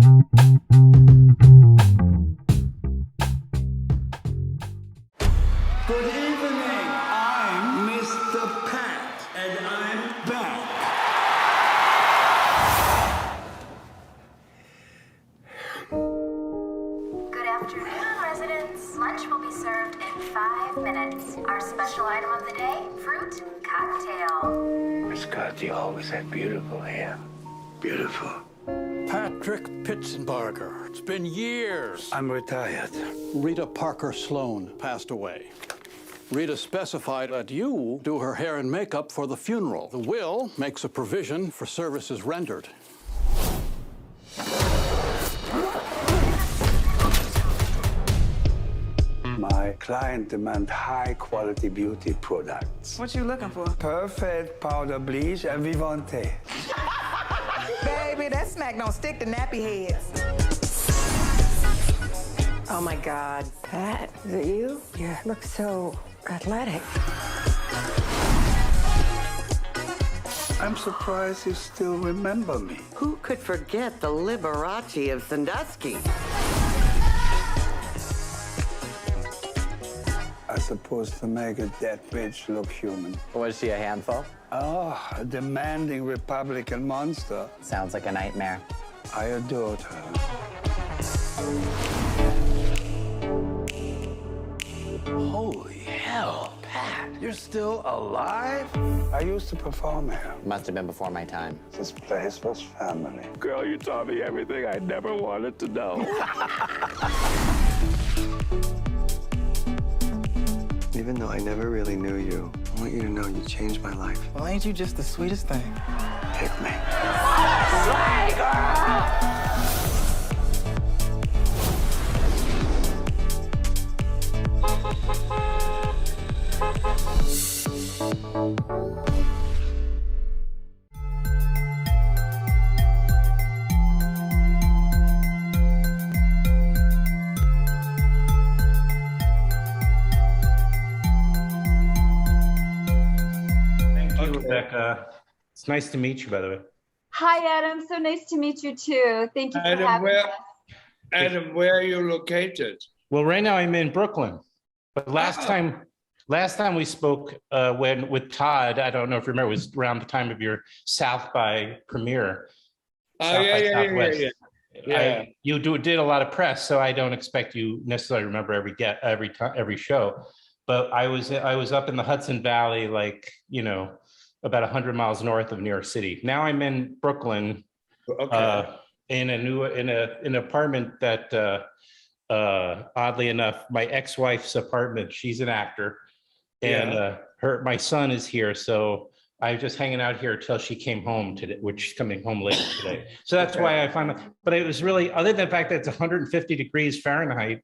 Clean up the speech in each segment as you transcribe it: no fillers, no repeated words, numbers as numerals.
Good evening, I'm Mr. Pat, and I'm back. Good afternoon, residents. Lunch will be served in 5 minutes. Our special item of the day, fruit cocktail. Miss Scott, you always had beautiful hair. Beautiful. Patrick Pitzenbarger. It's been years. I'm retired. Rita Parker Sloan passed away. Rita specified that you do her hair and makeup for the funeral. The will makes a provision for services rendered. My client demand high-quality beauty products. What you looking for? Perfect powder bleach and Vivante. Baby, that smack don't stick to nappy heads. Oh my God, Pat, is it you? You look so athletic. I'm surprised you still remember me. Who could forget the Liberace of Sandusky? I'm supposed to make a dead bitch look human. Was she a handful? Oh, a demanding Republican monster. Sounds like a nightmare. I adored her. Holy hell, Pat, you're still alive? I used to perform here. Must have been before my time. This place was family. Girl, you taught me everything I never wanted to know. Even though I never really knew you, I want you to know you changed my life. Well, ain't you just the sweetest thing? Pick me. Rebecca. It's nice to meet you, by the way. Hi, Adam. So nice to meet you too. Thank you for having us. Adam, where are you located? Well, right now I'm in Brooklyn, but last time we spoke with Todd, I don't know if you remember, it was around the time of your South by premiere. You did a lot of press, so I don't expect you necessarily remember every show. But I was up in the Hudson Valley, like, you know, about 100 miles north of New York City. Now I'm in Brooklyn, in an apartment that, oddly enough, my ex-wife's apartment. She's an actor, and my son is here, so I was just hanging out here till she came home today, which she's coming home later today. So that's why I find. But it was really, other than the fact that it's 150 degrees Fahrenheit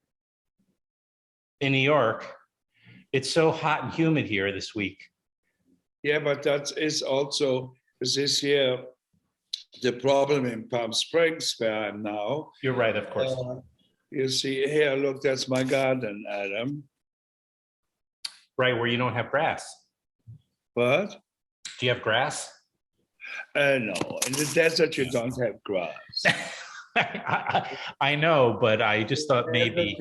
in New York, it's so hot and humid here this week. Yeah, but that is also this year the problem in Palm Springs where I'm now. You're right, of course. You see here, look, that's my garden, Adam. Right, where you don't have grass. What? Do you have grass? No, in the desert you don't have grass. I know, but I just thought maybe.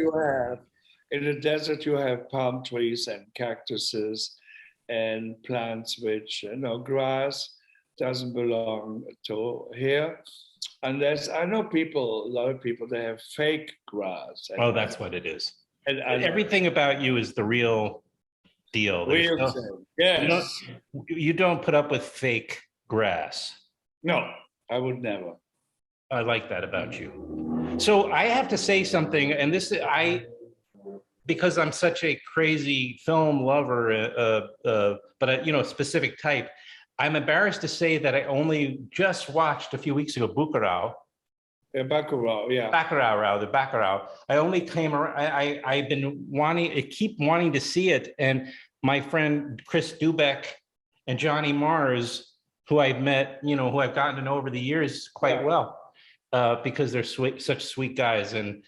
In the desert you have palm trees and cactuses and plants which, you know, grass doesn't belong to here. Unless, I know people, a lot of people, they have fake grass. Oh, that's what it is. And everything about you is the real deal. Yes. You don't put up with fake grass. No, I would never. I like that about you. So I have to say something, and because I'm such a crazy film lover, but a specific type, I'm embarrassed to say that I only just watched a few weeks ago Bacurau. Bacurau. I only came around. I've been keep wanting to see it, and my friend Chris Dubeck and Johnny Mars, who I've met, who I've gotten to know over the years quite well, because they're such sweet guys, and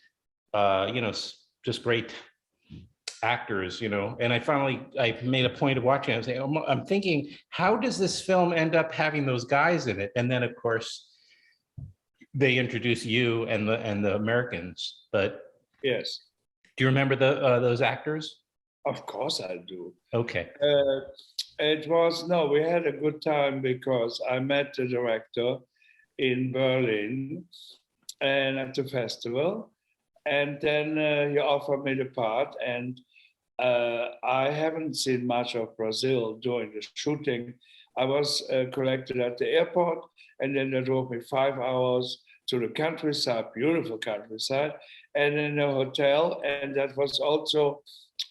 just great actors, and I made a point of watching it. I'm thinking, how does this film end up having those guys in it? And then, of course, they introduce you and the Americans. But Yes, do you remember those actors? of course I do. Okay. We had a good time because I met the director in Berlin and at the festival. And then he offered me the part. And I haven't seen much of Brazil during the shooting. I was collected at the airport, and then they drove me 5 hours to the countryside, beautiful countryside, and in a hotel. And that was also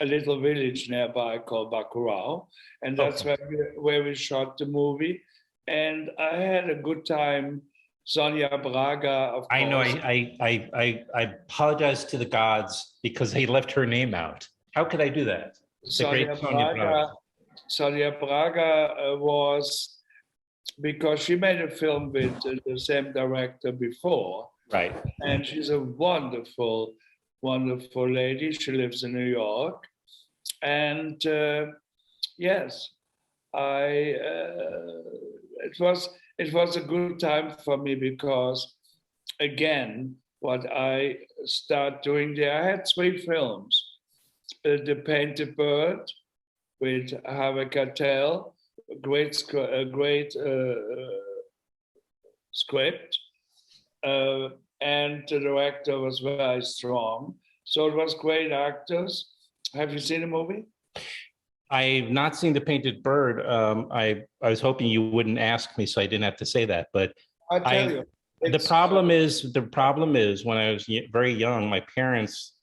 a little village nearby called Bacurau. And that's where we shot the movie. And I had a good time. Sonia Braga, of course. I know. I apologize to the gods because they left her name out. How could I do that? Sonia Braga was, because she made a film with the same director before. Right. And she's a wonderful, wonderful lady. She lives in New York. And yes, it was a good time for me because, again, what I start doing there, I had 3 films. The Painted Bird with Harvey Keitel, a great script, and the director was very strong. So it was great actors. Have you seen the movie? I've not seen The Painted Bird. I was hoping you wouldn't ask me, so I didn't have to say that. But I'll tell you. The problem is when I was very young, my parents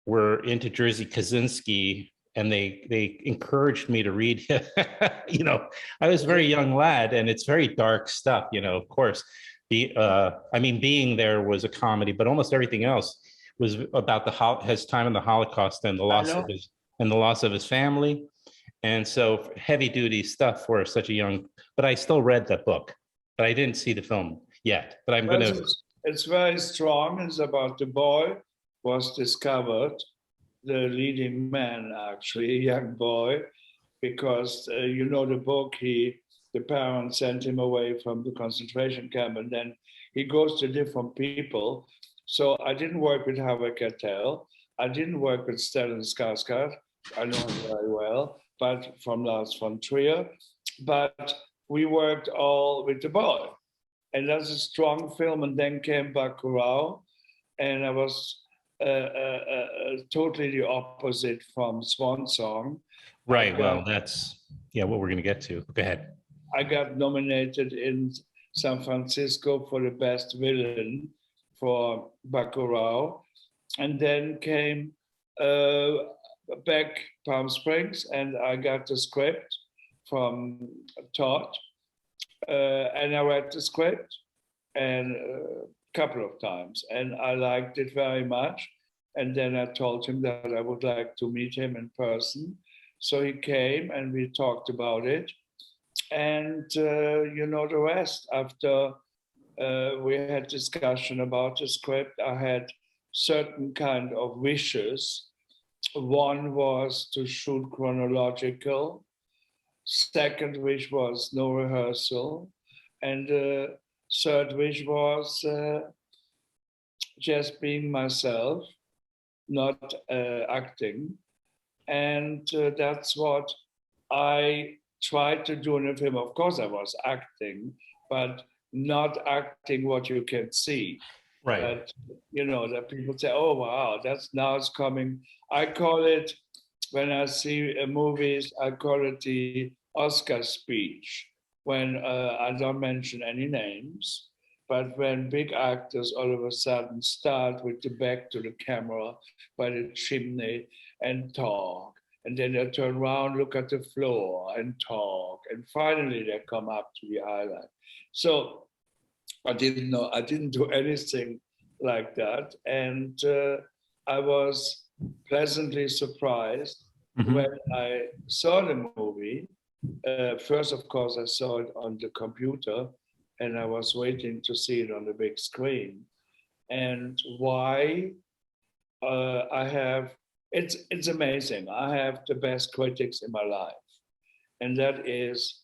were into Jerzy Kaczynski, and they encouraged me to read. I was a very young lad, and it's very dark stuff. Of course, being there was a comedy, but almost everything else was about his time in the Holocaust and the loss of his family, and so heavy duty stuff for such a young. But I still read that book, but I didn't see the film yet. But I'm going to. It's very strong. It's about the boy was discovered, the leading man, actually, a young boy, because the book, the parents sent him away from the concentration camp, and then he goes to different people. So I didn't work with Harvey Keitel. I didn't work with Stellan Skarsgård. I know him very well, but from Lars von Trier. But we worked all with the boy. And that's a strong film. And then came Bacurau, and I was totally the opposite from Swan Song. Right. Well, that's what we're going to get to. Go ahead. I got nominated in San Francisco for the best villain for Bacurau, and then came back Palm Springs, and I got the script from Todd, and I read the script and a couple of times, and I liked it very much. And then I told him that I would like to meet him in person. So he came and we talked about it. And the rest. After we had discussion about the script, I had certain kind of wishes. One was to shoot chronological. Second wish was no rehearsal. And the third wish was just being myself, not acting. And that's what I tried to do in the film. Of course, I was acting, but not acting what you can see. Right. But, that people say, oh, wow, now it's coming. I call it, when I see movies, I call it the Oscar speech, when I don't mention any names, but when big actors all of a sudden start with the back to the camera by the chimney and talk, and then they turn around, look at the floor and talk, and finally they come up to the highlight. So I didn't do anything like that. And I was pleasantly surprised when I saw the movie. First, of course, I saw it on the computer, and I was waiting to see it on the big screen. And why it's amazing. I have the best critics in my life. And that is,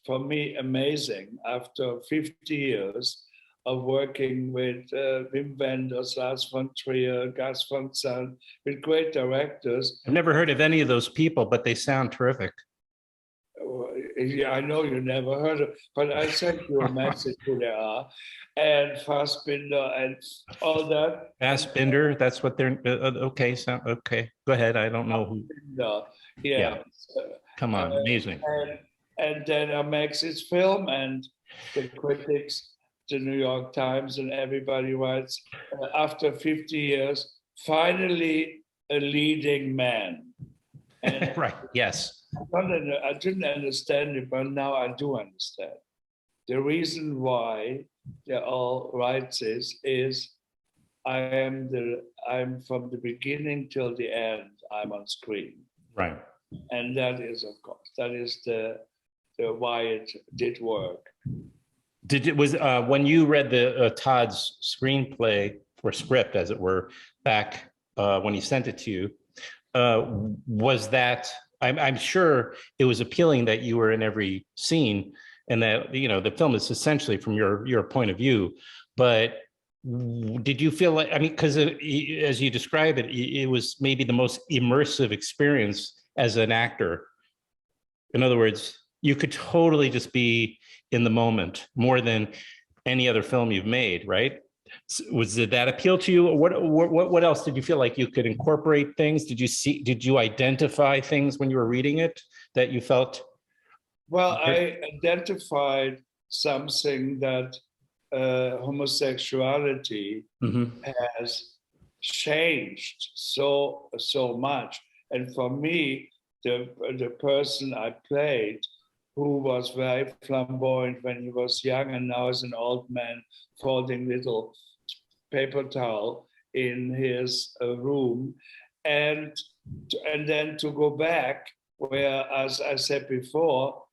for me, amazing. After 50 years, of working with Wim Wenders, Lars von Trier, Gus van Sant, with great directors. I've never heard of any of those people, but they sound terrific. Yeah, I know you never heard of, but I sent you a message who they are, and Fassbinder and all that. Fassbinder, that's what they're, okay, so, okay, go ahead, I don't know who. Yeah. Come on, amazing. And then makes his film, and the critics, the New York Times and everybody writes, after 50 years, finally a leading man. And right, yes. I didn't understand it, but now I do understand. The reason why they all write this is I'm from the beginning till the end, I'm on screen. Right. And that is, of course, that is the why it did work. When you read the Todd's screenplay or script, as it were, back when he sent it to you, was that, I'm sure it was appealing that you were in every scene and that, you know, the film is essentially from your point of view, but did you feel like, I mean, because as you describe it, it was maybe the most immersive experience as an actor. In other words, you could totally just be in the moment more than any other film you've made, right? Did that appeal to you? What else did you feel like you could incorporate things? Did you identify things when you were reading it that you felt? Well, I identified something that homosexuality has changed so much. And for me, the person I played, who was very flamboyant when he was young and now is an old man folding little paper towel in his room, and then to go back where, as I said before,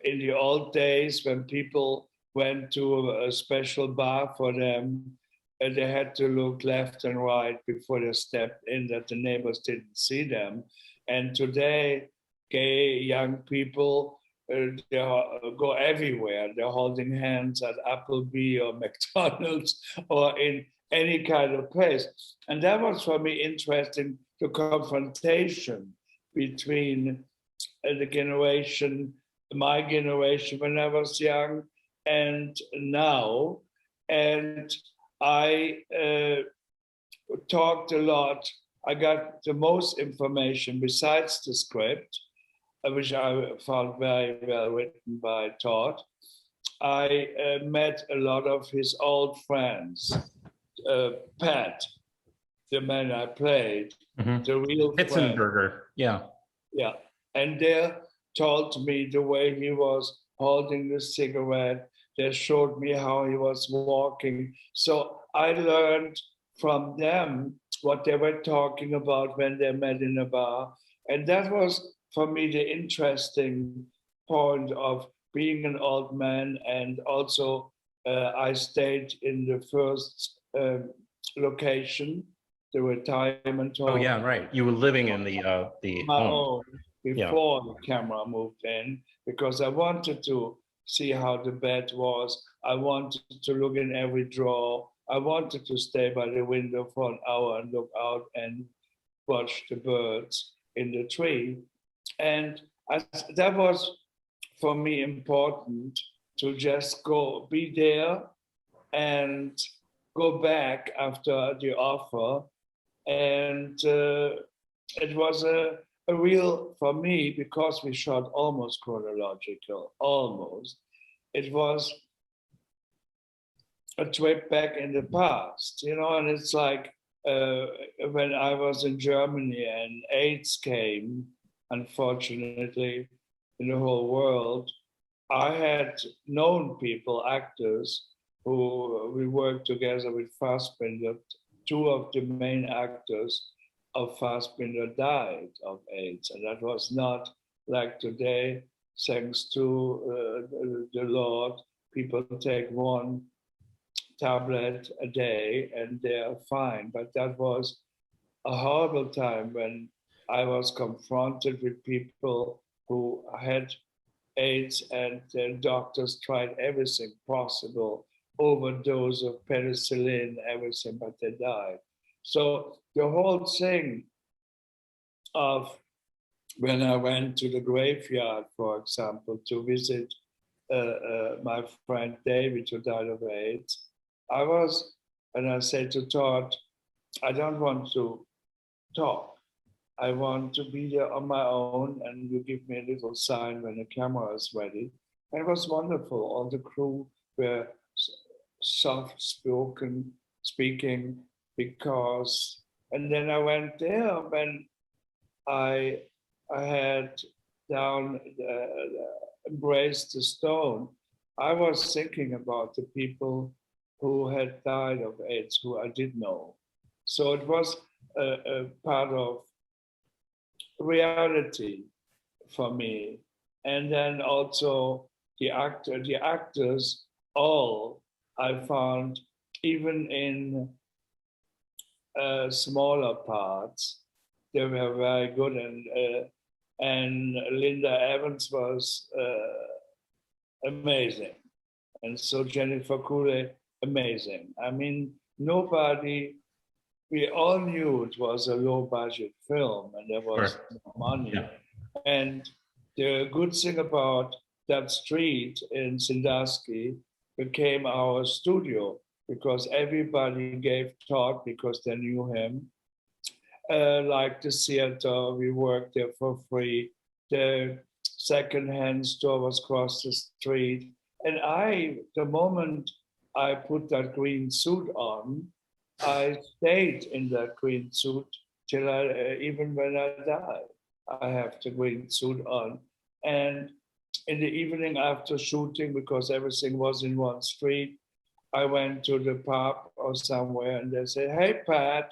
in the old days when people went to a special bar for them, they had to look left and right before they stepped in, that the neighbors didn't see them. And today, gay young people, they go everywhere. They're holding hands at Applebee or McDonald's or in any kind of place. And that was for me interesting, the confrontation between the generation, my generation when I was young and now. And I talked a lot. I got the most information besides the script, which I found very well written by Todd. I met a lot of his old friends. Pat, the man I played, the real Hitzenberger, yeah. Yeah, and they told me the way he was holding the cigarette. They showed me how he was walking. So I learned from them what they were talking about when they met in a bar. And that was, for me, the interesting point of being an old man. And also, I stayed in the first location, the retirement home. Oh, yeah, right. You were living in the my home. own before the camera moved in, because I wanted to see how the bed was. I wanted to look in every drawer. I wanted to stay by the window for an hour and look out and watch the birds in the tree. And that was, for me, important to just go, be there and go back after the offer. And it was a real, for me, because we shot almost chronological, almost, it was a trip back in the past, you know. And it's like when I was in Germany and AIDS came, unfortunately, in the whole world, I had known people, actors, who we worked together with Fassbinder. Two of the main actors of Fassbinder died of AIDS, and that was not like today. Thanks to the Lord, people take one tablet a day and they're fine. But that was a horrible time when I was confronted with people who had AIDS, and the doctors tried everything possible overdose of penicillin, everything, but they died. So the whole thing of when I went to the graveyard, for example, to visit my friend David, who died of AIDS, and I said to Todd, I don't want to talk. I want to be there on my own, and you give me a little sign when the camera is ready. And it was wonderful. All the crew were soft-spoken, speaking, because, and then I went there when I had down embraced the stone. I was thinking about the people who had died of AIDS, who I did know. So it was a part of reality for me. And then also the actors, all I found, even in smaller parts, they were very good. And Linda Evans was amazing. And so Jennifer Cooley, amazing. I mean, we all knew it was a low budget film and there was no money. Yeah. And the good thing about that street in Sandusky became our studio, because everybody gave talk because they knew him. Like the theater, we worked there for free. The secondhand store was across the street. And the moment I put that green suit on, I stayed in that green suit till even when I died. I have the green suit on. And in the evening after shooting, because everything was in one street, I went to the pub or somewhere and they said, hey, Pat,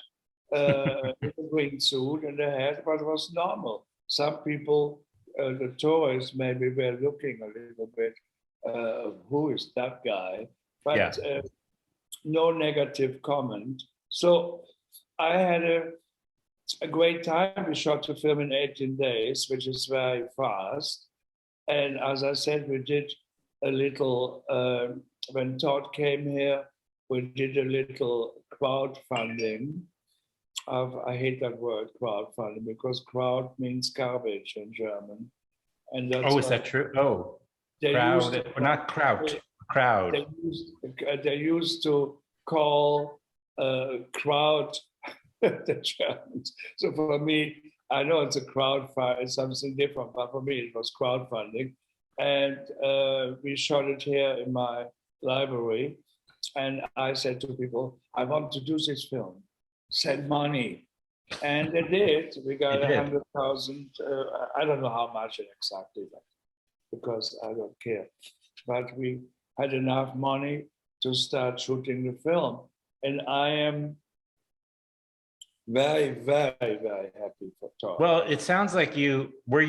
in a green suit and the hat, but it was normal. Some people, the tourists maybe were looking a little bit, who is that guy? But no negative comment. So I had a great time. We shot the film in 18 days, which is very fast. And as I said, we did a little, when Todd came here, we did a little crowdfunding. I hate that word, crowdfunding, because crowd means garbage in German. And that's is that true? Oh, crowd, not kraut, crowd. They used to call crowd the Germans. So for me, I know it's a crowdfunding, it's something different, but for me it was crowdfunding. And we shot it here in my library. And I said to people, I want to do this film. Send money. And they did. We got 100,000. I don't know how much exactly, because I don't care. But we had enough money to start shooting the film. And I am very, very, very happy for Todd. Well, it sounds like what were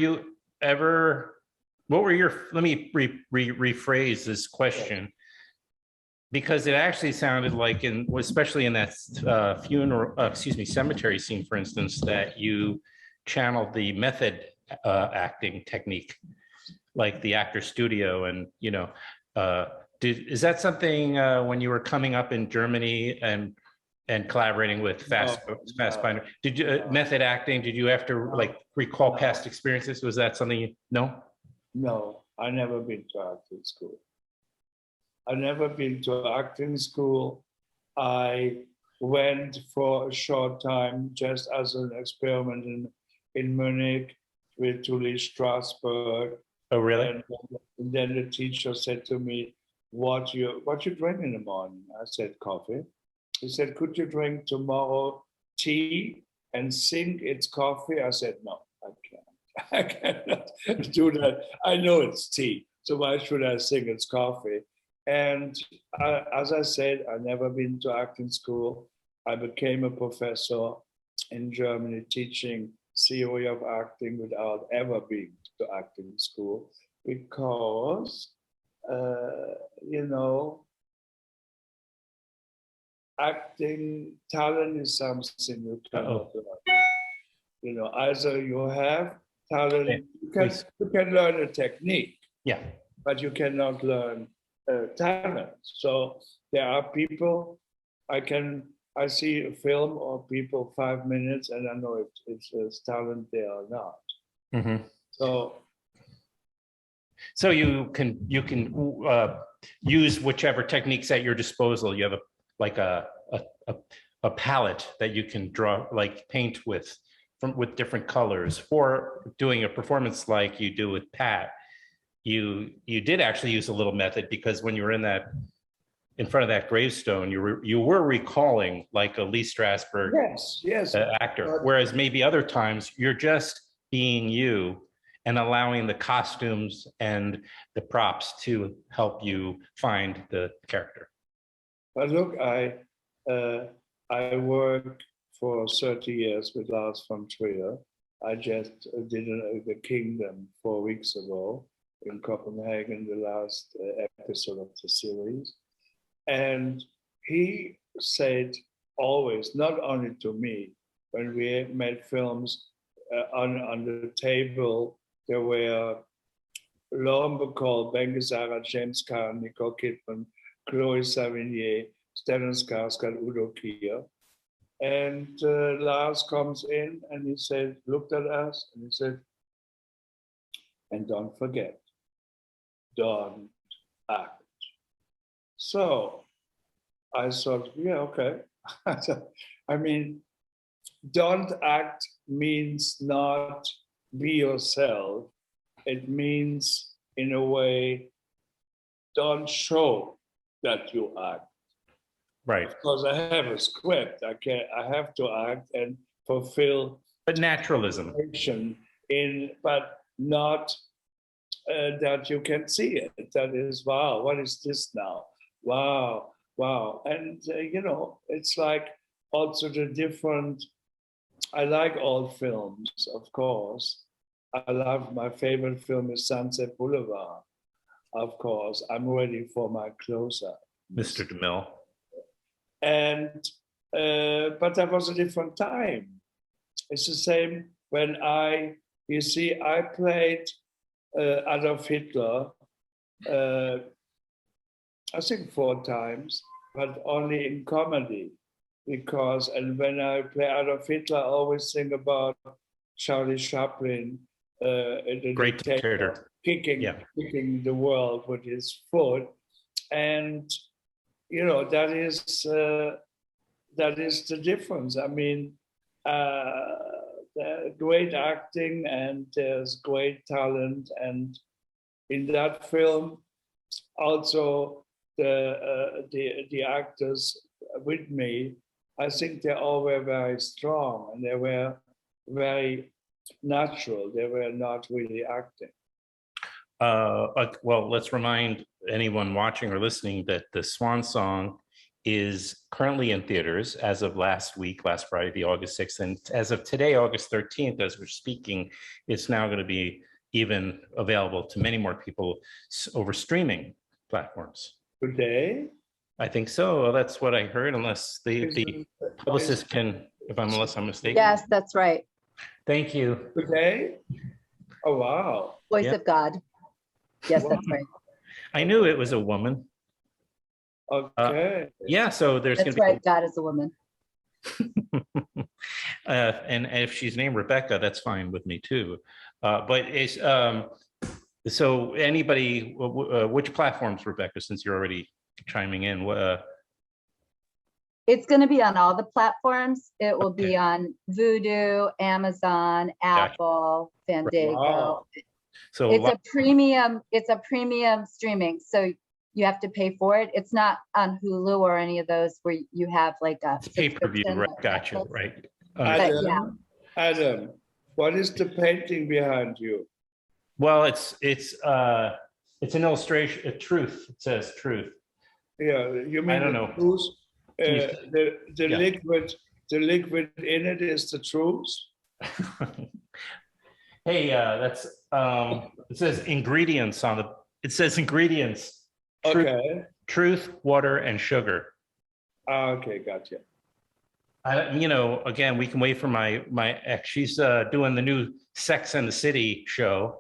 your, let me rephrase this question. Because it actually sounded like, especially in that cemetery scene, for instance, that you channeled the method acting technique, like the actor studio, and is that something when you were coming up in Germany and collaborating with Fassbinder? Did you method acting? Did you have to recall past experiences? Was that something No, I never been to acting school. I've never been to acting school. I went for a short time just as an experiment in Munich with Tully Strasberg. Oh, really? And then the teacher said to me, what you drink in the morning? I said, coffee. He said, could you drink tomorrow tea and think it's coffee? I said, no, I can't. I cannot do that. I know it's tea, so why should I think it's coffee? And as I said, I've never been to acting school. I became a professor in Germany teaching theory of acting without ever being to acting school, because, acting talent is something you cannot learn. Either you have talent, you can learn a technique, but you cannot learn talent. So There are people I see a film or people 5 minutes and I know if there's talent there or not. Mhm. So you can use whichever techniques at your disposal. You have a palette that you can draw, like paint with different colors. For doing a performance like you do with Pat, you did actually use a little method, because when you were in front of that gravestone, you were recalling like a Lee Strasberg yes. actor, whereas maybe other times you're just being you and allowing the costumes and the props to help you find the character. But look, I worked for 30 years with Lars von Trier. I just did The Kingdom 4 weeks ago in Copenhagen, the last episode of the series. And he said always, not only to me, when we made films on the table, there were Lauren Bacall, Ben Gazzara, James Caan, Nicole Kidman, Chloe Sevigny, Stellan Skarsgård, Udo Kier. And Lars comes in and he said, looked at us and he said, and don't forget, don't act. So I thought, yeah, okay. I mean, don't act means not be yourself. It means, in a way, don't show that you act. Right. Because I have a script. I have to act and fulfill. But naturalism. But not that you can see it. That is, wow, what is this now? Wow. And, it's like also the different, I like all films, of course. My favorite film is Sunset Boulevard, of course. I'm ready for my close-up. Mr. DeMille. And, but that was a different time. It's the same when I played Adolf Hitler, I think 4 times, but only in comedy. And when I play Adolf Hitler, I always think about Charlie Chaplin, the great dictator, kicking the world with his foot. And, that is the difference. I mean, great acting and there's great talent. And in that film, also the actors with me, I think they all were very strong and they were very natural. They were not really acting. Well, let's remind anyone watching or listening that the Swan song is currently in theaters as of last Friday, the August 6th. And as of today, August 13th, as we're speaking, it's now going to be even available to many more people over streaming platforms. Today? I think so. That's what I heard, unless the publicist can, unless I'm mistaken. Yes, that's right. Thank you. Today? Oh, wow. Voice of God. Yes, that's right. I knew it was a woman. Okay. Yeah, so there's That's going to be. right. God is a woman. And if she's named Rebecca, that's fine with me too. But it's so anybody, which platforms, Rebecca, since you're already chiming in? It's going to be on all the platforms. It will be on Vudu, Amazon, Apple, Fandango. Wow. So it's a premium streaming. So you have to pay for it. It's not on Hulu or any of those where you have like a pay-per-view, right? Got you, right. Adam, what is the painting behind you? Well, it's an illustration, a truth. It says truth. Yeah, you mean I don't know. Truth? The liquid in it is the truth. Hey, that's it says ingredients on the. It says ingredients. Okay. Truth, water, and sugar. Okay, gotcha. Again, we can wait for my ex. She's doing the new Sex and the City show.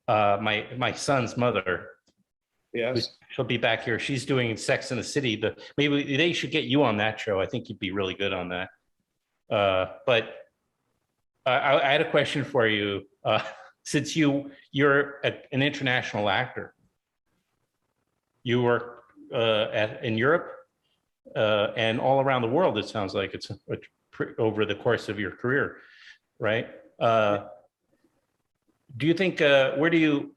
My son's mother. Yes. She'll be back here. She's doing Sex in the City. Maybe they should get you on that show. I think you'd be really good on that. But I had a question for you. Since you're an international actor, you work in Europe and all around the world. It sounds like it's over the course of your career, right? Do you think where do you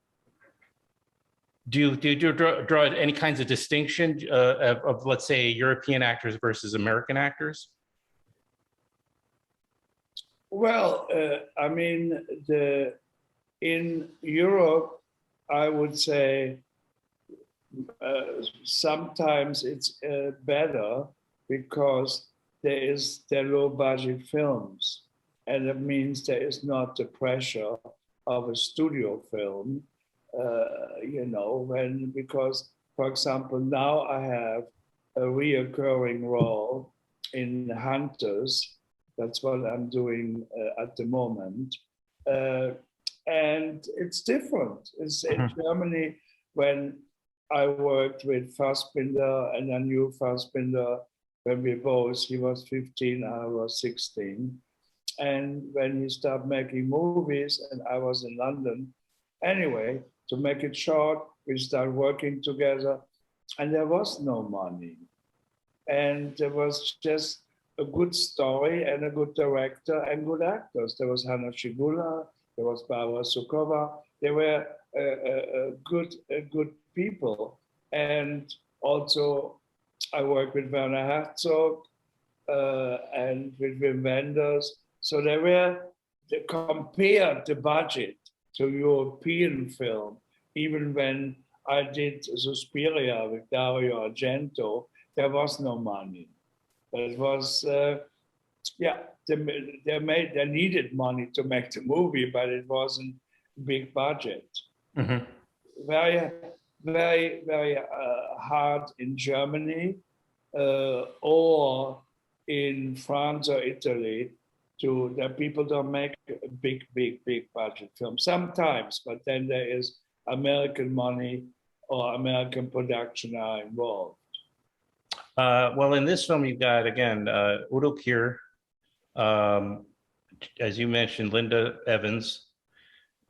draw any kinds of distinction of let's say European actors versus American actors? Well, I mean, in Europe, I would say sometimes it's better because there are low budget films, and it means there is not the pressure of a studio film, because, for example, now I have a reoccurring role in Hunters. That's what I'm doing at the moment. And it's different. It's in Germany, when I worked with Fassbinder and I knew Fassbinder when he was 15, I was 16. And when he started making movies and I was in London, anyway, to make it short, we started working together and there was no money. And there was just a good story and a good director and good actors. There was Hanna Shigula, there was Barbara Sukova. They were good people. And also I worked with Werner Herzog and with Wim Wenders. So they compared the budget to European film. Even when I did Suspiria with Dario Argento, there was no money. It was, they needed money to make the movie, but it wasn't big budget. Mm-hmm. Very, very, very hard in Germany or in France or Italy that people don't make a big budget film. Sometimes, but then there is American money or American production are involved. Well, in this film, you've got, again, Udo Kier, as you mentioned, Linda Evans,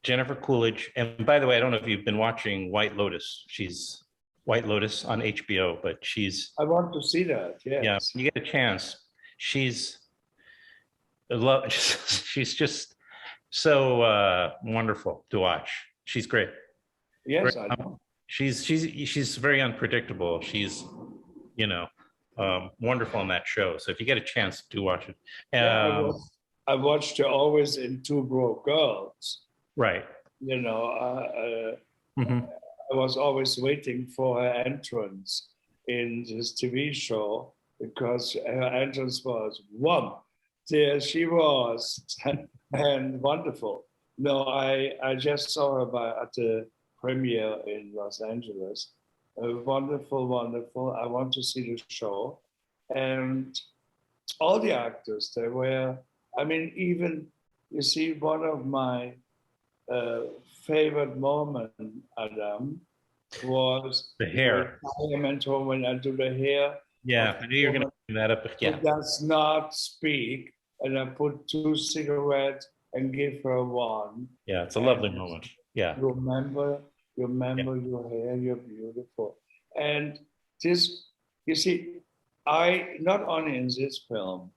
Jennifer Coolidge. And by the way, I don't know if you've been watching White Lotus. She's White Lotus on HBO, but she's... I want to see that, yes. Yeah, you get a chance. She's just so wonderful to watch. She's great. Yes, I know. She's very unpredictable. She's, wonderful on that show. So if you get a chance to watch it. I watched her always in Two Broke Girls. Right. I was always waiting for her entrance in this TV show because her entrance was, whoa, there she was, and wonderful. No, I just saw her at the premiere in Los Angeles. Wonderful, wonderful. I want to see the show. And all the actors, they were, even, you see, one of my favorite moments, Adam, was the hair. When I do the hair. Yeah, I knew you were going to bring that up. Yeah. Who does not speak, and I put 2 cigarettes and give her one. Yeah, it's a lovely moment. Yeah. Remember your hair, you're beautiful. And this, you see, I, not only in this film,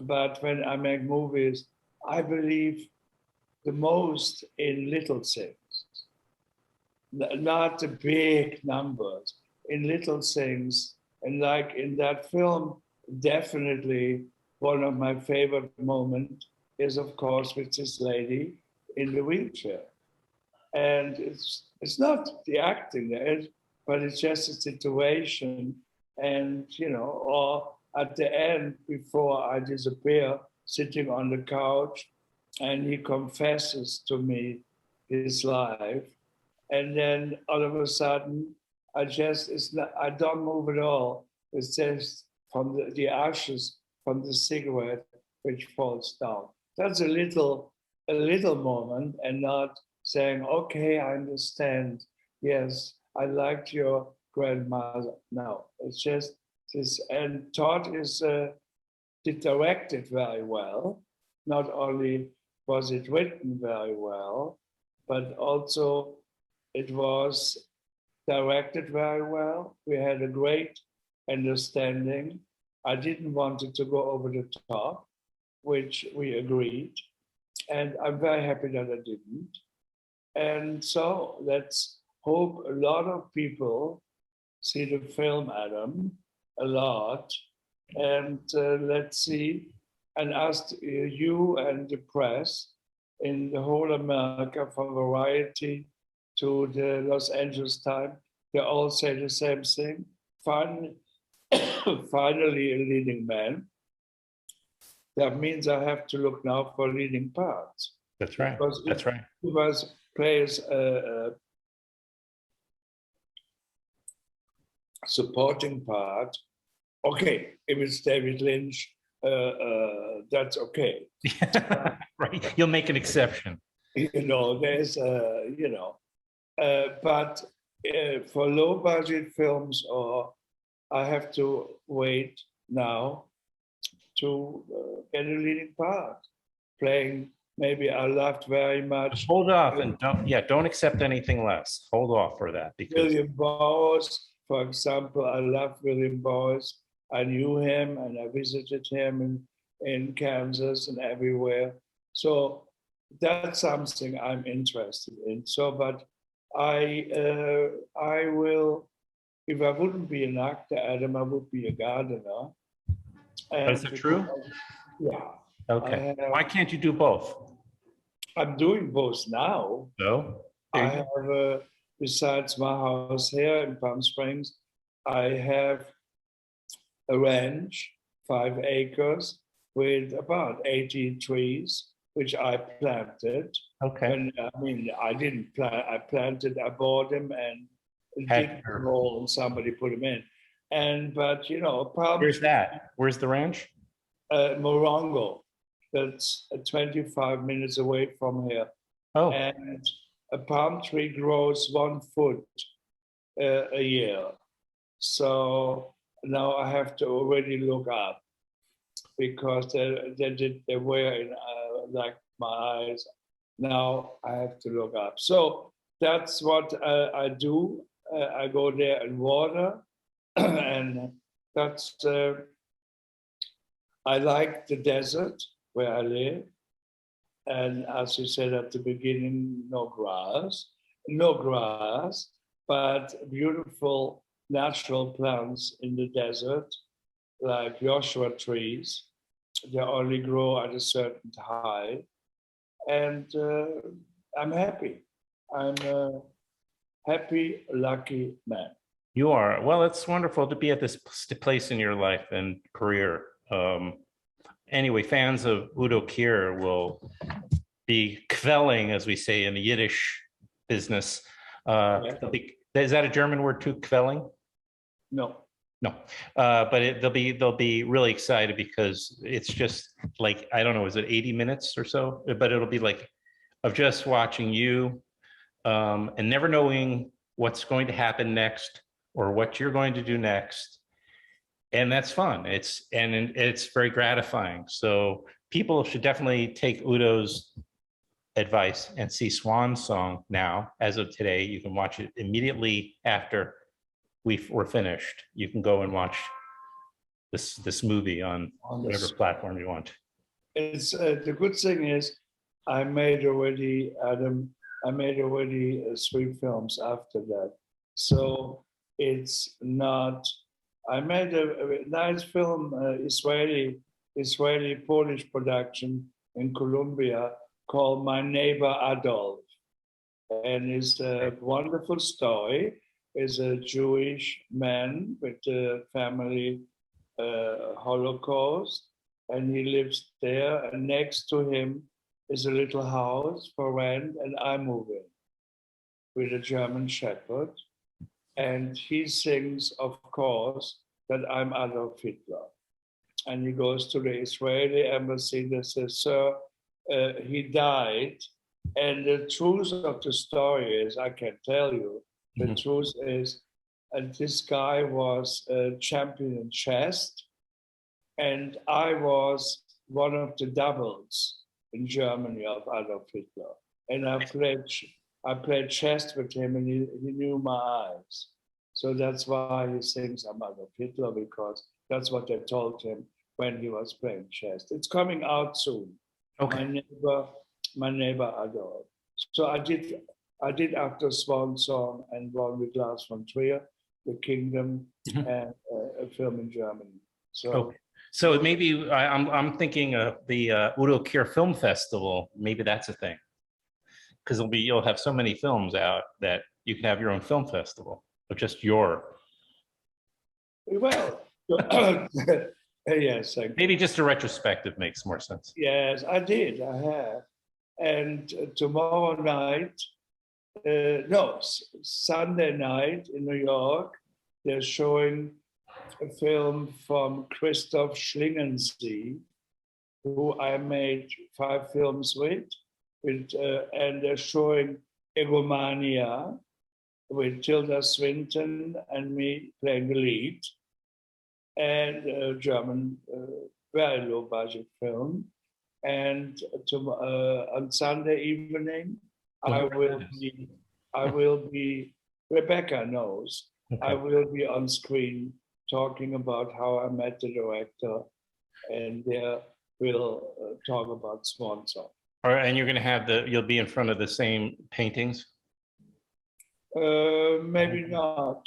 but when I make movies, I believe the most in little things, not the big numbers, in little things. And like in that film, definitely one of my favorite moments is, of course, with this lady in the wheelchair. And it's not the acting there, but it's just a situation. And, or at the end, before I disappear, sitting on the couch, and he confesses to me his life. And then all of a sudden, I don't move at all. It's just from the ashes from the cigarette, which falls down. That's a little moment, and not saying, okay, I understand. Yes, I liked your grandmother. No, it's just this, and Todd is did direct it very well. Not only was it written very well, but also it was directed very well. We had a great understanding. I didn't want it to go over the top, which we agreed. And I'm very happy that I didn't. And so let's hope a lot of people see the film, Adam, a lot. And let's see, and ask you and the press in the whole America, from Variety to the Los Angeles Times, they all say the same thing. Finally, finally a leading man. That means I have to look now for leading parts. That's right. That's right. He plays a supporting part. Okay, if it's David Lynch, that's okay. Right. You'll make an exception. You know, there's, but for low budget films, or I have to wait now to get a leading part, playing maybe I loved very much. Hold off and don't accept anything less. Hold off for that, because William Bowers, for example, I love William Bowers. I knew him and I visited him in Kansas and everywhere. So that's something I'm interested in. So, but I will, if I wouldn't be an actor, Adam, I would be a gardener. And is it true? Yeah. Okay. Why can't you do both? I'm doing both now. No. I have, besides my house here in Palm Springs, I have a ranch, 5 acres, with about 80 trees, which I planted. Okay. And I mean, I didn't plant, I planted, I bought them and didn't grow and somebody put them in. And, but you know, palm. Where's that? Where's the ranch? Morongo. That's 25 minutes away from here. Oh. And a palm tree grows 1 foot a year. So now I have to already look up, because they were in like my eyes. Now I have to look up. So that's what I do. I go there and water, and that's, I like the desert where I live. And as you said at the beginning, no grass, but beautiful natural plants in the desert, like Joshua trees. They only grow at a certain height. And I'm happy. I'm a happy, lucky man. You are. Well, it's wonderful to be at this place in your life and career. Anyway, fans of Udo Kier will be quelling, as we say in the Yiddish business. Is that a German word too, quelling? No. No, but they'll be really excited, because it's just like, I don't know, is it 80 minutes or so? But it'll be like of just watching you and never knowing what's going to happen next or what you're going to do next. And that's fun. It's very gratifying. So people should definitely take Udo's advice and see Swan's song now. As of today, you can watch it immediately after we're finished. You can go and watch this movie on whatever platform you want. It's the good thing is, I made already, Adam. I made already 3 films after that. So it's not. I made a nice film, Israeli Polish production in Colombia called My Neighbor Adolf, and it's a wonderful story. Is a Jewish man with a family Holocaust, and he lives there, and next to him is a little house for rent, and I move in with a German Shepherd, and he sings, of course, that I'm Adolf Hitler. And he goes to the Israeli embassy, they say, sir, he died. And the truth of the story is, I can tell you, The Mhm. truth is, this guy was a champion in chess, and I was one of the doubles in Germany of Adolf Hitler. And I played chess with him, and he knew my eyes. So that's why he thinks I'm Adolf Hitler, because that's what they told him when he was playing chess. It's coming out soon. Okay. My neighbor Adolf. So I did after Swan song and One with Glass from Trier, The Kingdom, Mhm. and a film in Germany. So Okay. So maybe I'm thinking of the Udo Kier Film Festival. Maybe that's a thing, because you'll have so many films out that you can have your own film festival of just your. well, yes, Maybe just a retrospective makes more sense. yes, I did. I have, and tomorrow night, Sunday night in New York, they're showing a film from Christoph Schlingensee, who I made 5 films with and they're showing Egomania with Tilda Swinton and me playing the lead, and a German, very low budget film. And on Sunday evening, I will be, Rebecca knows, I will be on screen talking about how I met the director, and there we'll talk about Swan song. All right, and you're going to have you'll be in front of the same paintings? Maybe not.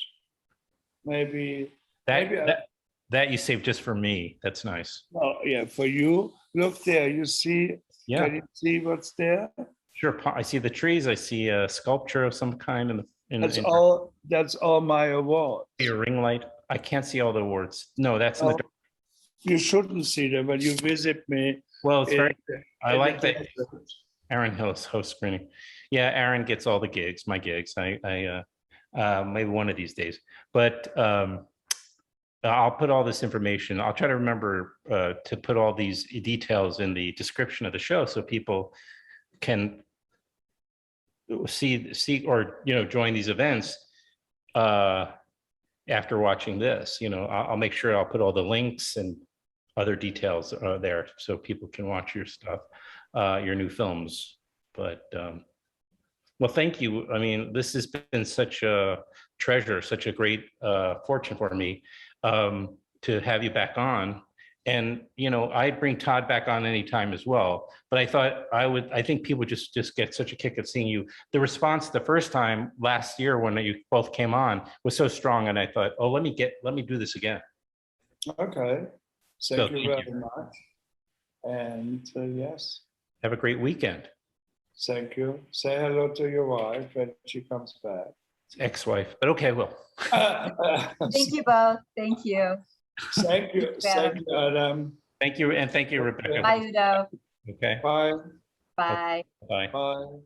Maybe that you saved just for me. That's nice. Oh, yeah, for you. Look there, you see, Yeah. Can you see what's there? Sure. I see the trees. I see a sculpture of some kind That's all my award. Your ring light. I can't see all the awards. No, that's in the. You shouldn't see them when you visit me. Well, it's very. I like that. desert. Aaron host screening. Yeah, Aaron gets all the gigs, my gigs. I maybe one of these days. But I'll put all this information. I'll try to remember to put all these details in the description of the show so people can see or join these events after watching this. I'll make sure I'll put all the links and other details there so people can watch your stuff, your new films. But well, thank you. I mean, this has been such a treasure, such a great fortune for me to have you back on. And I'd bring Todd back on anytime as well. But I thought I think people just get such a kick at seeing you. The response the first time last year when you both came on was so strong, and I thought, oh, let me do this again. Okay. Thank you very much. And yes. Have a great weekend. Thank you. Say hello to your wife when she comes back. Ex-wife, but okay, well. Thank you both. Thank you. Thank you. Thank you, Adam. Thank you, and thank you, Rebecca. Bye, Udo. Okay. Bye. Bye. Bye. Bye.